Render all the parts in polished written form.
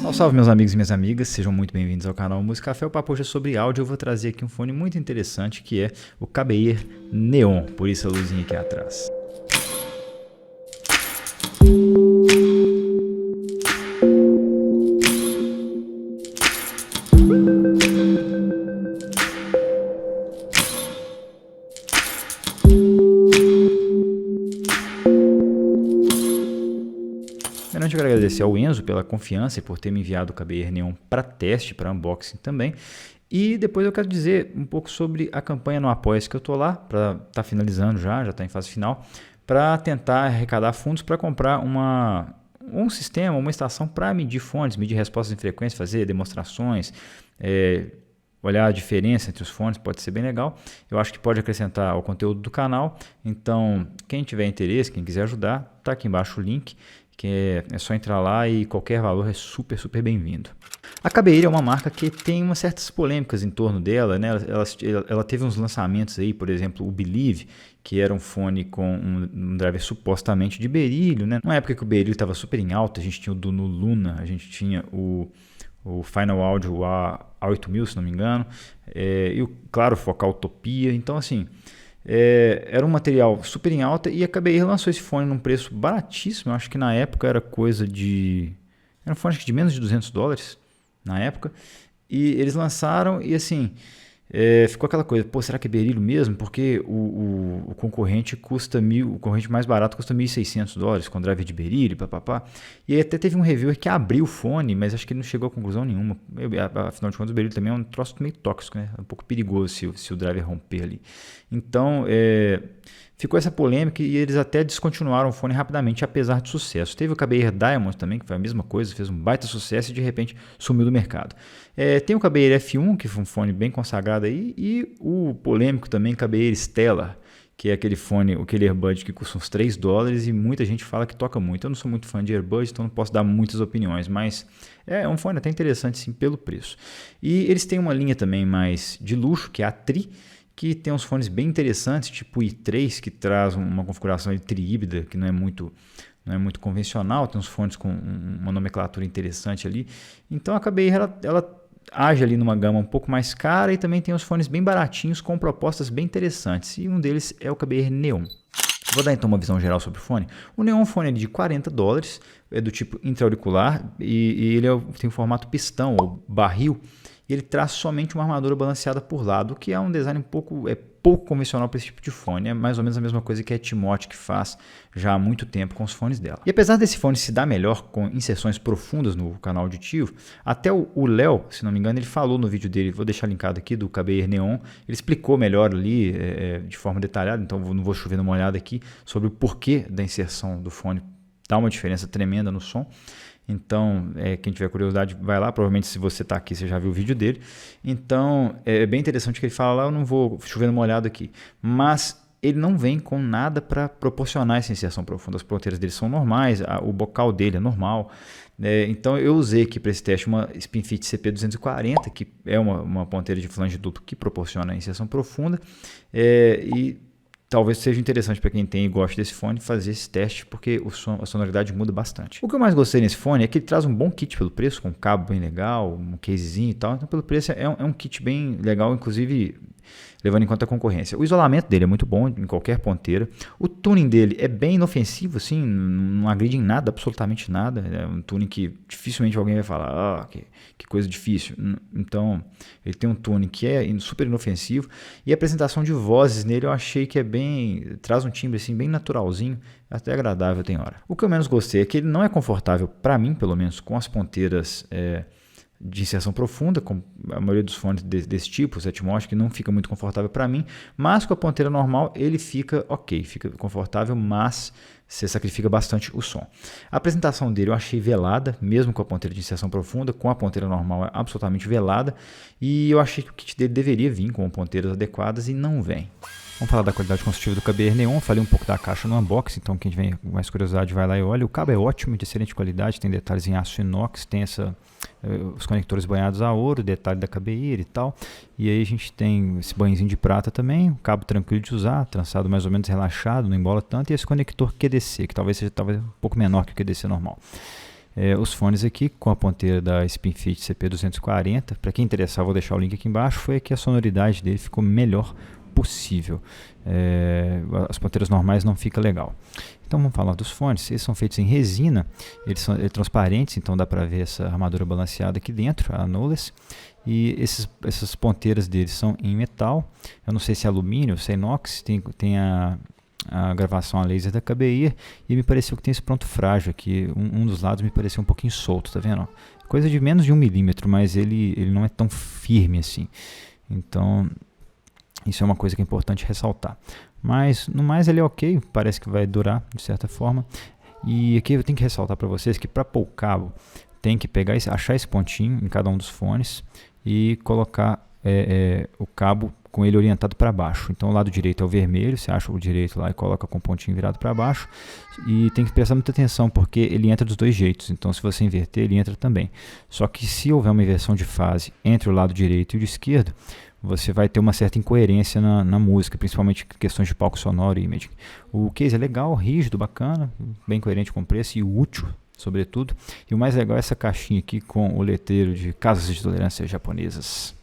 Salve, salve, meus amigos e minhas amigas, sejam muito bem-vindos ao canal Música Café. O papo hoje é sobre áudio. Eu vou trazer aqui um fone muito interessante que é o KBeer Neon, por isso a luzinha aqui atrás. Primeiramente, eu quero agradecer ao Enzo pela confiança e por ter me enviado o KBeer Neon para teste, para unboxing também. E depois eu quero dizer um pouco sobre a campanha no Apoia-se que eu estou lá, para estar finalizando já está em fase final, para tentar arrecadar fundos para comprar um sistema, uma estação para medir fones, medir respostas em frequência, fazer demonstrações, olhar a diferença entre os fones, pode ser bem legal. Eu acho que pode acrescentar ao conteúdo do canal. Então, quem tiver interesse, quem quiser ajudar, está aqui embaixo o link, que é só entrar lá e qualquer valor é super bem-vindo. A KBeer é uma marca que tem umas certas polêmicas em torno dela, né? Ela teve uns lançamentos aí, por exemplo, o Believe, que era um fone com um driver supostamente de berílio, né? Numa época que o berílio estava super em alta, a gente tinha o Duno Luna, a gente tinha o Final Audio A8000, se não me engano, e claro, o Focal Utopia. Então, assim, era um material super em alta e a KBeer lançou esse fone num preço baratíssimo. Eu acho que na época era coisa de... Era um fone de menos de $200 na época. E eles lançaram e assim... ficou aquela coisa, pô, será que é berílio mesmo? Porque o concorrente custa o concorrente mais barato custa $1.600 com driver de berílio, papapá. E aí até teve um reviewer que abriu o fone, mas acho que ele não chegou a conclusão nenhuma. Afinal de contas, o berílio também é um troço meio tóxico, né? É um pouco perigoso se o driver romper ali. Então, ficou essa polêmica e eles até descontinuaram o fone rapidamente, apesar do sucesso. Teve o KBeer Diamond também, que foi a mesma coisa, fez um baita sucesso e de repente sumiu do mercado. Tem o KBeer F1, que foi um fone bem consagrado aí, e o polêmico também KBeer Stellar, que é aquele fone, aquele earbud que custa uns $3 e muita gente fala que toca muito. Eu não sou muito fã de earbud, então não posso dar muitas opiniões, mas é um fone até interessante sim pelo preço. E eles têm uma linha também mais de luxo, que é a Tri, que tem uns fones bem interessantes, tipo o i3, que traz uma configuração tri-híbrida, que não é muito convencional, tem uns fones com uma nomenclatura interessante ali. Então a KBeer, ela age ali numa gama um pouco mais cara e também tem uns fones bem baratinhos com propostas bem interessantes. E um deles é o KBeer Neon. Vou dar então uma visão geral sobre o fone. O Neon é um fone de $40, é do tipo intra-auricular e ele tem um formato pistão ou barril. E ele traz somente uma armadura balanceada por lado, que é um design pouco convencional para esse tipo de fone. É mais ou menos a mesma coisa que a Timote que faz já há muito tempo com os fones dela. E apesar desse fone se dar melhor com inserções profundas no canal auditivo, até o Léo, se não me engano, ele falou no vídeo dele, vou deixar linkado aqui, do KBeer Neon, ele explicou melhor ali de forma detalhada, então não vou chover numa olhada aqui, sobre o porquê da inserção do fone. Dá uma diferença tremenda no som. Então, quem tiver curiosidade, vai lá. Provavelmente, se você está aqui, você já viu o vídeo dele. Então, é bem interessante que ele fala lá. Eu não vou chover numa olhada aqui. Mas ele não vem com nada para proporcionar essa inserção profunda. As ponteiras dele são normais, o bocal dele é normal. Então, eu usei aqui para esse teste uma Spinfit CP240, que é uma ponteira de flange duplo que proporciona a inserção profunda. E talvez seja interessante para quem tem e gosta desse fone fazer esse teste, porque a sonoridade muda bastante. O que eu mais gostei nesse fone é que ele traz um bom kit pelo preço, com um cabo bem legal, um casezinho e tal. Então, pelo preço, é um kit bem legal, inclusive levando em conta a concorrência. O isolamento dele é muito bom em qualquer ponteira. O tuning dele é bem inofensivo, assim, não agride em nada, absolutamente nada. É um tuning que dificilmente alguém vai falar, que coisa difícil. Então, ele tem um tuning que é super inofensivo. E a apresentação de vozes nele eu achei que traz um timbre assim, bem naturalzinho, até agradável tem hora. O que eu menos gostei é que ele não é confortável, para mim pelo menos, com as ponteiras de inserção profunda, com a maioria dos fones desse tipo, o Setmost, que não fica muito confortável para mim, mas com a ponteira normal ele fica ok, fica confortável, mas você sacrifica bastante o som. A apresentação dele eu achei velada, mesmo com a ponteira de inserção profunda, com a ponteira normal é absolutamente velada, e eu achei que o kit dele deveria vir com ponteiras adequadas e não vem. Vamos falar da qualidade construtiva do KBeer Neon. Falei um pouco da caixa no unboxing, então quem tiver mais curiosidade vai lá e olha. O cabo é ótimo, de excelente qualidade, tem detalhes em aço inox, tem os conectores banhados a ouro, detalhe da KBeer e tal. E aí a gente tem esse banhozinho de prata também, um cabo tranquilo de usar, trançado mais ou menos relaxado, não embola tanto. E esse conector QDC, que talvez seja um pouco menor que o QDC normal. Os fones aqui com a ponteira da Spinfit CP240, para quem interessar, eu vou deixar o link aqui embaixo. Foi que a sonoridade dele ficou melhor possível. As ponteiras normais não fica legal. Então vamos falar dos fones. Eles são feitos em resina, eles são transparentes, então dá para ver essa armadura balanceada aqui dentro, a Knowles. E essas ponteiras deles são em metal. Eu não sei se é alumínio, se é inox, tem a gravação a laser da KBI, e me pareceu que tem esse ponto frágil aqui. Um dos lados me pareceu um pouquinho solto, tá vendo? Coisa de menos de 1 milímetro, mas ele não é tão firme assim. Então isso é uma coisa que é importante ressaltar. Mas no mais ele é ok, parece que vai durar de certa forma. E aqui eu tenho que ressaltar para vocês que para pôr o cabo tem que achar esse pontinho em cada um dos fones e colocar o cabo com ele orientado para baixo. Então o lado direito é o vermelho, você acha o direito lá e coloca com o pontinho virado para baixo. E tem que prestar muita atenção porque ele entra dos dois jeitos, então se você inverter ele entra também. Só que se houver uma inversão de fase entre o lado direito e o esquerdo, você vai ter uma certa incoerência na música, principalmente questões de palco sonoro e imaging. O case é legal, rígido, bacana, bem coerente com o preço e útil, sobretudo. E o mais legal é essa caixinha aqui com o letreiro de casas de tolerância japonesas.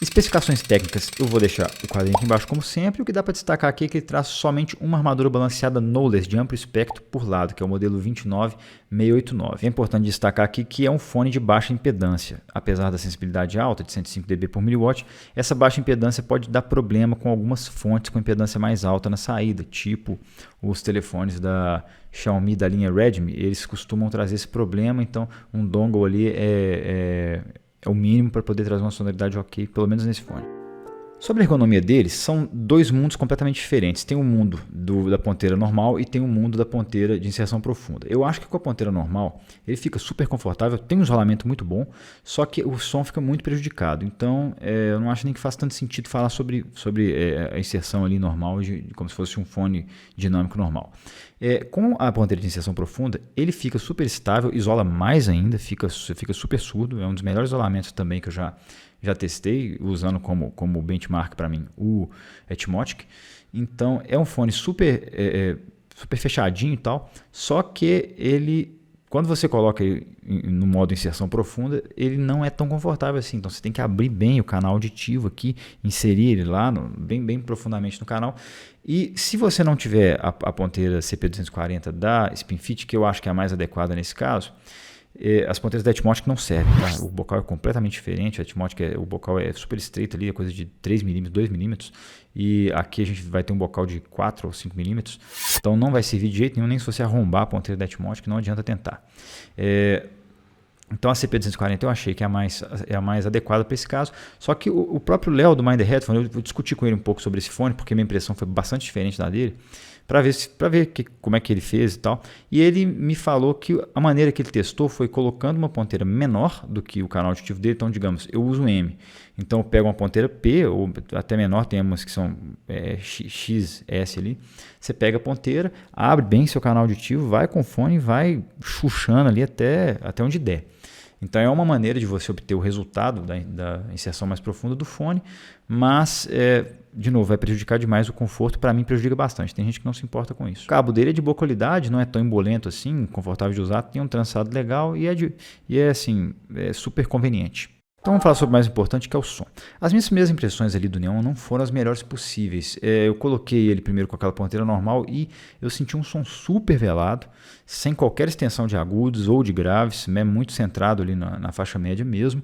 Especificações técnicas, eu vou deixar o quadrinho aqui embaixo como sempre. O que dá para destacar aqui é que ele traz somente uma armadura balanceada Knowles de amplo espectro por lado, que é o modelo 29689. É importante destacar aqui que é um fone de baixa impedância. Apesar da sensibilidade alta de 105 dB por miliwatt, essa baixa impedância pode dar problema com algumas fontes com impedância mais alta na saída, tipo os telefones da Xiaomi da linha Redmi, eles costumam trazer esse problema, então um dongle ali é o mínimo para poder trazer uma sonoridade ok, pelo menos nesse fone. Sobre a ergonomia deles, são dois mundos completamente diferentes. Tem o mundo da ponteira normal e tem o mundo da ponteira de inserção profunda. Eu acho que com a ponteira normal ele fica super confortável, tem um isolamento muito bom, só que o som fica muito prejudicado. Então eu não acho nem que faz tanto sentido falar sobre a inserção ali normal, como se fosse um fone dinâmico normal. Com a ponteira de inserção profunda, ele fica super estável, isola mais ainda, fica super surdo. É um dos melhores isolamentos também que eu já testei, usando como benchmark para mim o Etmotic. Então é um fone super fechadinho e tal, só que ele, quando você coloca ele no modo inserção profunda, ele não é tão confortável assim. Então você tem que abrir bem o canal auditivo aqui, inserir ele lá bem profundamente no canal. E se você não tiver a ponteira CP240 da Spinfit, que eu acho que é a mais adequada nesse caso, as ponteiras da Etmotic não servem, tá? O bocal é completamente diferente. A Etmotic, o bocal é super estreito ali, é coisa de 3mm, 2mm, e aqui a gente vai ter um bocal de 4 ou 5mm, então não vai servir de jeito nenhum, nem se você arrombar a ponteira da Etmotic, não adianta tentar. Então a CP240 eu achei que é a mais adequada para esse caso. Só que o próprio Léo do Mind the Headphone, eu discuti com ele um pouco sobre esse fone, porque minha impressão foi bastante diferente da dele, para ver como é que ele fez e tal. E ele me falou que a maneira que ele testou foi colocando uma ponteira menor do que o canal auditivo dele. Então, digamos, eu uso M. Então eu pego uma ponteira P, ou até menor, tem umas que são XS ali. Você pega a ponteira, abre bem seu canal auditivo, vai com o fone e vai chuchando ali até onde der. Então é uma maneira de você obter o resultado da inserção mais profunda do fone, mas, de novo, vai prejudicar demais o conforto. Para mim prejudica bastante, tem gente que não se importa com isso. O cabo dele é de boa qualidade, não é tão embolento assim, confortável de usar, tem um trançado legal e é super conveniente. Então vamos falar sobre o mais importante, que é o som. As minhas primeiras impressões ali do Neon não foram as melhores possíveis. Eu coloquei ele primeiro com aquela ponteira normal e eu senti um som super velado, sem qualquer extensão de agudos ou de graves, muito centrado ali na faixa média mesmo.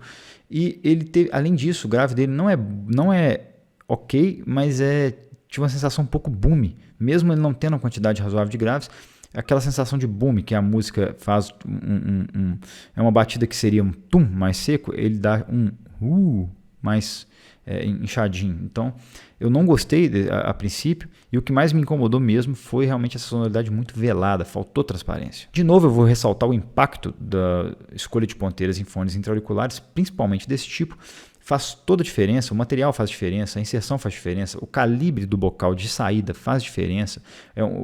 E ele teve, além disso, o grave dele não é ok, mas tinha uma sensação um pouco boom, mesmo ele não tendo uma quantidade razoável de graves. Aquela sensação de boom, que a música faz é uma batida que seria um tum mais seco, ele dá um mais inchadinho. Então eu não gostei a princípio, e o que mais me incomodou mesmo foi realmente essa sonoridade muito velada, faltou transparência. De novo eu vou ressaltar o impacto da escolha de ponteiras em fones intra-auriculares, principalmente desse tipo. Faz toda a diferença, o material faz diferença, a inserção faz diferença, o calibre do bocal de saída faz diferença.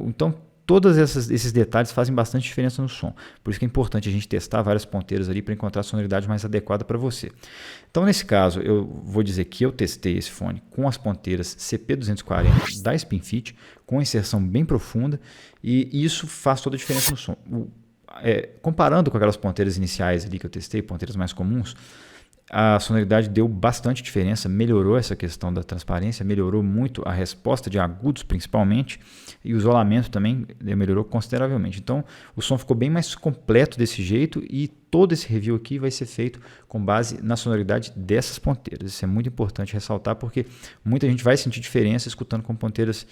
Então todos esses detalhes fazem bastante diferença no som. Por isso que é importante a gente testar várias ponteiras ali para encontrar a sonoridade mais adequada para você. Então, nesse caso, eu vou dizer que eu testei esse fone com as ponteiras CP240 da Spinfit, com inserção bem profunda, e isso faz toda a diferença no som. comparando com aquelas ponteiras iniciais ali que eu testei, ponteiras mais comuns, a sonoridade deu bastante diferença, melhorou essa questão da transparência, melhorou muito a resposta de agudos principalmente, e o isolamento também melhorou consideravelmente. Então o som ficou bem mais completo desse jeito, e todo esse review aqui vai ser feito com base na sonoridade dessas ponteiras. Isso é muito importante ressaltar, porque muita gente vai sentir diferença escutando com ponteiras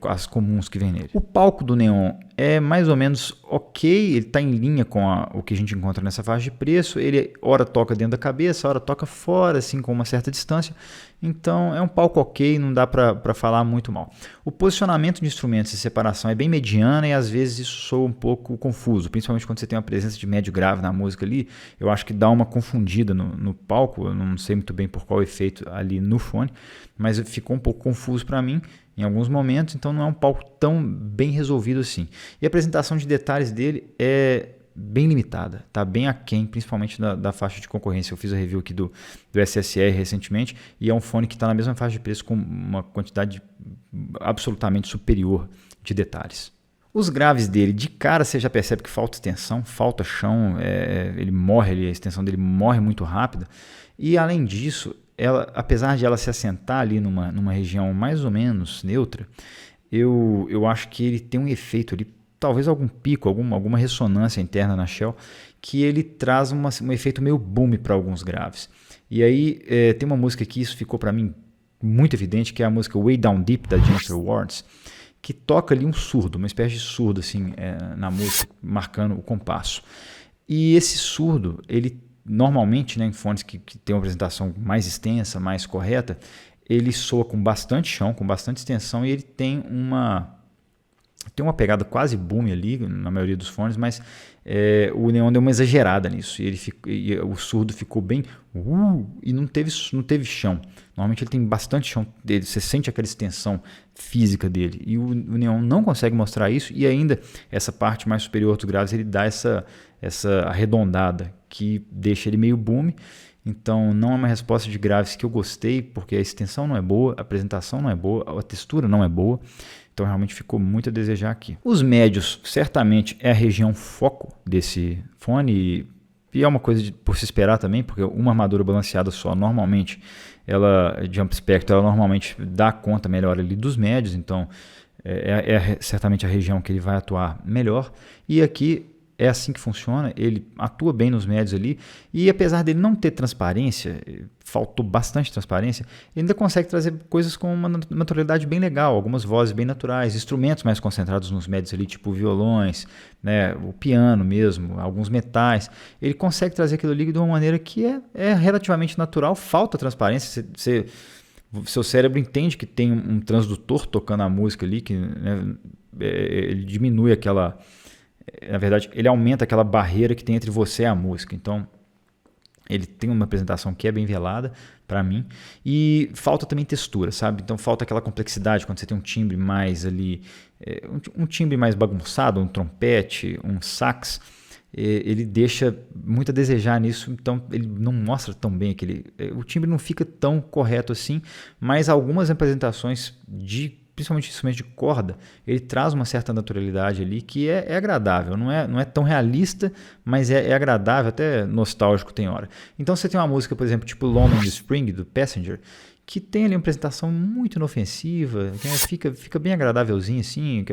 as comuns que vem nele. O palco do Neon é mais ou menos ok, ele está em linha com o que a gente encontra nessa faixa de preço. Ele ora toca dentro da cabeça, ora toca fora, assim, com uma certa distância. Então é um palco ok, não dá para falar muito mal. O posicionamento de instrumentos e separação é bem mediana, e às vezes isso soa um pouco confuso, principalmente quando você tem uma presença de médio grave na música ali. Eu acho que dá uma confundida no palco, eu não sei muito bem por qual efeito ali no fone, mas ficou um pouco confuso para mim em alguns momentos, então não é um palco tão bem resolvido assim. E a apresentação de detalhes dele é bem limitada, tá bem aquém, principalmente da faixa de concorrência. Eu fiz a review aqui do SSR recentemente, e é um fone que está na mesma faixa de preço com uma quantidade absolutamente superior de detalhes. Os graves dele, de cara você já percebe que falta extensão, falta chão, ele morre, a extensão dele morre muito rápida, e além disso, apesar de ela se assentar ali numa região mais ou menos neutra, eu acho que ele tem um efeito ali, talvez algum pico, alguma ressonância interna na shell, que ele traz um efeito meio boom para alguns graves. E aí tem uma música que isso ficou para mim muito evidente, que é a música Way Down Deep, da Jennifer Warnes, que toca ali um surdo, uma espécie de surdo assim, na música, marcando o compasso. E esse surdo, ele normalmente, né, em fones que tem uma apresentação mais extensa, mais correta, ele soa com bastante chão, com bastante extensão, e ele tem uma pegada quase boom ali na maioria dos fones, mas o Neon deu uma exagerada nisso, e o surdo ficou bem e não teve chão. Normalmente ele tem bastante chão dele, você sente aquela extensão física dele, e o Neon não consegue mostrar isso, e ainda essa parte mais superior dos graves ele dá essa arredondada que deixa ele meio boom. Então não é uma resposta de graves que eu gostei, porque a extensão não é boa, a apresentação não é boa, a textura não é boa. Então realmente ficou muito a desejar aqui. Os médios certamente é a região foco desse fone, e é uma coisa por se esperar também, porque uma armadura balanceada só, normalmente, Jump Spector, ela normalmente dá conta melhor ali dos médios, então certamente a região que ele vai atuar melhor. E aqui é assim que funciona, ele atua bem nos médios ali, e apesar dele não ter transparência, faltou bastante transparência, ele ainda consegue trazer coisas com uma naturalidade bem legal, algumas vozes bem naturais, instrumentos mais concentrados nos médios ali, tipo violões, né, o piano mesmo, alguns metais. Ele consegue trazer aquilo ali de uma maneira que é relativamente natural. Falta transparência, seu cérebro entende que tem um transdutor tocando a música ali, que, né, ele diminui aquela... Na verdade, ele aumenta aquela barreira que tem entre você e a música. Então, ele tem uma apresentação que é bem velada para mim. E falta também textura, sabe? Então, falta aquela complexidade quando você tem um timbre mais ali... um timbre mais bagunçado, um trompete, um sax. Ele deixa muito a desejar nisso. Então, ele não mostra tão bem o timbre não fica tão correto assim. Mas algumas apresentações principalmente instrumento de corda, ele traz uma certa naturalidade ali que é agradável, não é tão realista, mas é agradável, até nostálgico tem hora. Então você tem uma música, por exemplo, tipo London Spring, do Passenger, que tem ali uma apresentação muito inofensiva, fica bem agradávelzinho assim,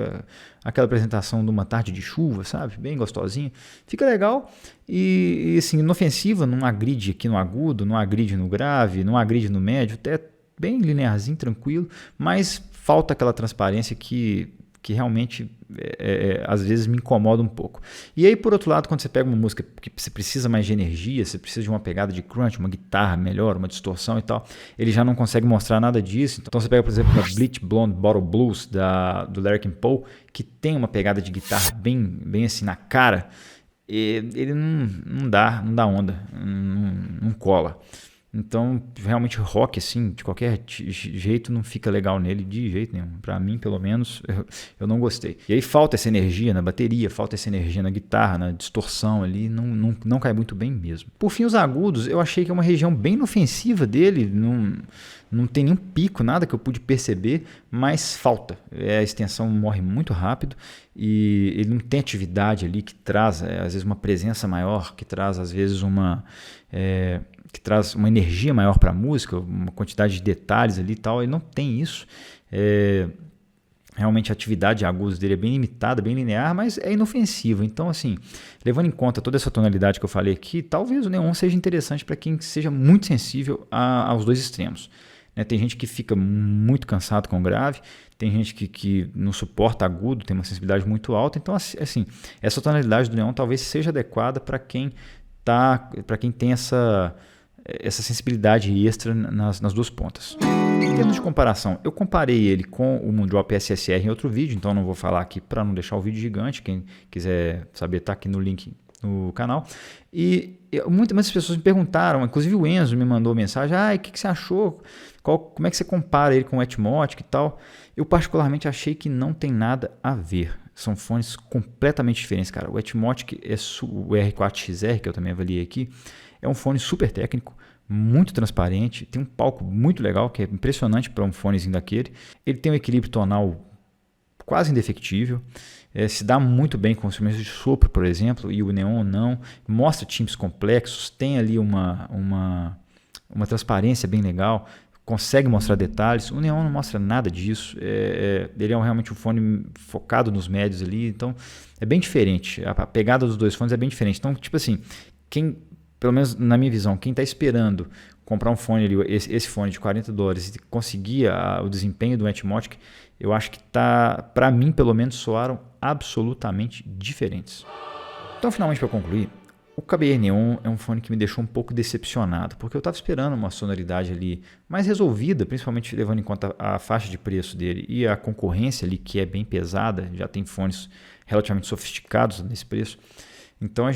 aquela apresentação de uma tarde de chuva, sabe? Bem gostosinha, fica legal e assim, inofensiva, não agride aqui no agudo, não agride no grave, não agride no médio, até bem linearzinho, tranquilo, mas falta aquela transparência que realmente às vezes me incomoda um pouco. E aí, por outro lado, quando você pega uma música que você precisa mais de energia, você precisa de uma pegada de crunch, uma guitarra melhor, uma distorção e tal, ele já não consegue mostrar nada disso. Então você pega, por exemplo, a Bleach Blonde Bottle Blues do Larkin Poe, que tem uma pegada de guitarra bem assim na cara, ele não dá onda, não cola. Então, realmente rock, assim, de qualquer jeito não fica legal nele, de jeito nenhum. Pra mim, pelo menos, eu não gostei. E aí falta essa energia na bateria, falta essa energia na guitarra, na distorção ali, não cai muito bem mesmo. Por fim, os agudos, eu achei que é uma região bem inofensiva dele, não tem nenhum pico, nada que eu pude perceber, mas falta. A extensão morre muito rápido e ele não tem atividade ali que traz, às vezes, uma presença maior, que traz, às vezes, que traz uma energia maior para a música, uma quantidade de detalhes ali e tal. Ele não tem isso. Realmente a atividade de agudos dele é bem limitada, bem linear, mas é inofensiva. Então, assim, levando em conta toda essa tonalidade que eu falei aqui, talvez o neon seja interessante para quem seja muito sensível aos dois extremos. Tem gente que fica muito cansado com o grave, tem gente que não suporta agudo, tem uma sensibilidade muito alta. Então, assim, essa tonalidade do neon talvez seja adequada para quem tem essa sensibilidade extra nas duas pontas. Em termos de comparação, eu comparei ele com o Moondrop SSR em outro vídeo, então não vou falar aqui para não deixar o vídeo gigante. Quem quiser saber, está aqui no link no canal. E muitas pessoas me perguntaram, inclusive o Enzo me mandou mensagem: o que você achou? Como é que você compara ele com o Etmotic e tal? Eu particularmente achei que não tem nada a ver. São fones completamente diferentes, cara. O Etmotic, o R4XR, que eu também avaliei aqui, é um fone super técnico, muito transparente, tem um palco muito legal, que é impressionante para um fonezinho daquele. Ele tem um equilíbrio tonal quase indefectível, se dá muito bem com instrumentos de sopro, por exemplo, e o neon não. Mostra timbres complexos, tem ali uma transparência bem legal, consegue mostrar detalhes. O neon não mostra nada disso. Ele é realmente um fone focado nos médios ali, então é bem diferente. A pegada dos dois fones é bem diferente. Então, tipo assim, pelo menos na minha visão, quem está esperando comprar um fone ali, esse fone de $40 e conseguir o desempenho do Etmotic, eu acho que para mim, pelo menos, soaram absolutamente diferentes. Então, finalmente, para concluir, o KBR Neon é um fone que me deixou um pouco decepcionado, porque eu estava esperando uma sonoridade ali mais resolvida, principalmente levando em conta a faixa de preço dele e a concorrência ali, que é bem pesada, já tem fones relativamente sofisticados nesse preço. Então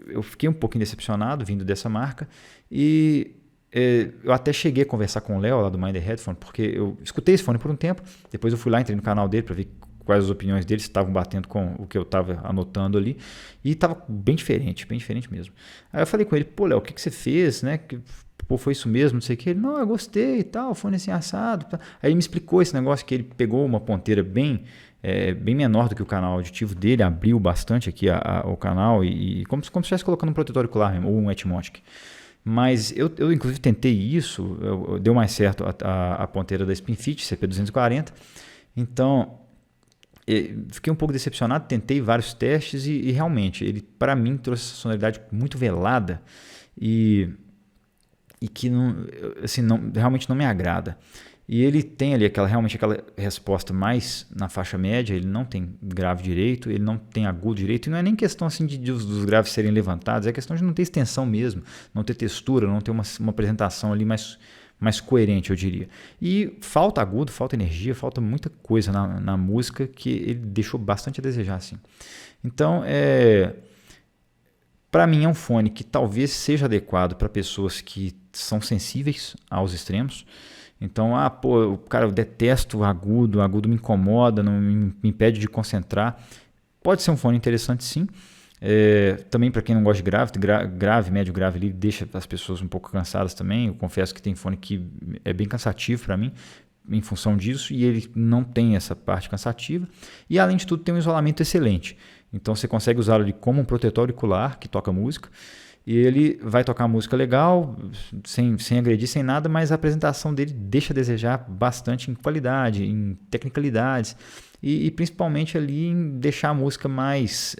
eu fiquei um pouquinho decepcionado vindo dessa marca e eu até cheguei a conversar com o Léo lá do Mind the Headphone, porque eu escutei esse fone por um tempo, depois eu fui lá, entrei no canal dele para ver quais as opiniões dele, se estavam batendo com o que eu estava anotando ali, e estava bem diferente mesmo. Aí eu falei com ele: pô, Léo, o que você fez, né? Pô, foi isso mesmo, não sei o que. Ele: não, eu gostei e tal, fone assim assado. Tá. Aí ele me explicou esse negócio que ele pegou uma ponteira bem menor do que o canal auditivo dele, abriu bastante aqui o canal, e como se estivesse colocando um protetor auricular mesmo, ou um Etmotic. Mas eu inclusive tentei isso, deu mais certo a ponteira da Spinfit CP240, então fiquei um pouco decepcionado, tentei vários testes e realmente ele, para mim, trouxe essa sonoridade muito velada e que realmente não me agrada. E ele tem ali realmente aquela resposta mais na faixa média, ele não tem grave direito, ele não tem agudo direito, e não é nem questão assim dos graves serem levantados, é questão de não ter extensão mesmo, não ter textura, não ter uma apresentação ali mais coerente, eu diria. E falta agudo, falta energia, falta muita coisa na música que ele deixou bastante a desejar, assim. Então, para mim é um fone que talvez seja adequado para pessoas que são sensíveis aos extremos. Então, cara, eu detesto o agudo me incomoda, não me impede de concentrar. Pode ser um fone interessante, sim. Também para quem não gosta de grave, médio grave, ele deixa as pessoas um pouco cansadas também. Eu confesso que tem fone que é bem cansativo para mim, em função disso, e ele não tem essa parte cansativa. E além de tudo, tem um isolamento excelente. Então você consegue usá-lo ali como um protetor auricular que toca música. E ele vai tocar música legal, sem agredir, sem nada, mas a apresentação dele deixa a desejar bastante em qualidade, em tecnicalidades e principalmente ali em deixar a música mais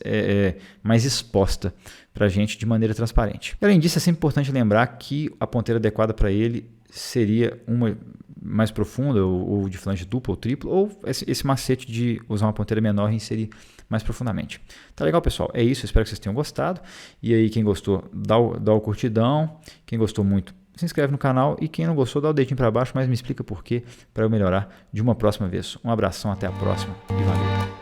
exposta para a gente de maneira transparente. E, além disso, é sempre importante lembrar que a ponteira adequada para ele seria uma mais profunda, ou de flange dupla ou triplo, ou esse macete de usar uma ponteira menor e inserir mais profundamente. Tá legal, pessoal? É isso, espero que vocês tenham gostado. E aí, quem gostou, dá o curtidão. Quem gostou muito, se inscreve no canal. E quem não gostou, dá o dedinho para baixo, mas me explica por quê, para eu melhorar de uma próxima vez. Um abração, até a próxima e valeu!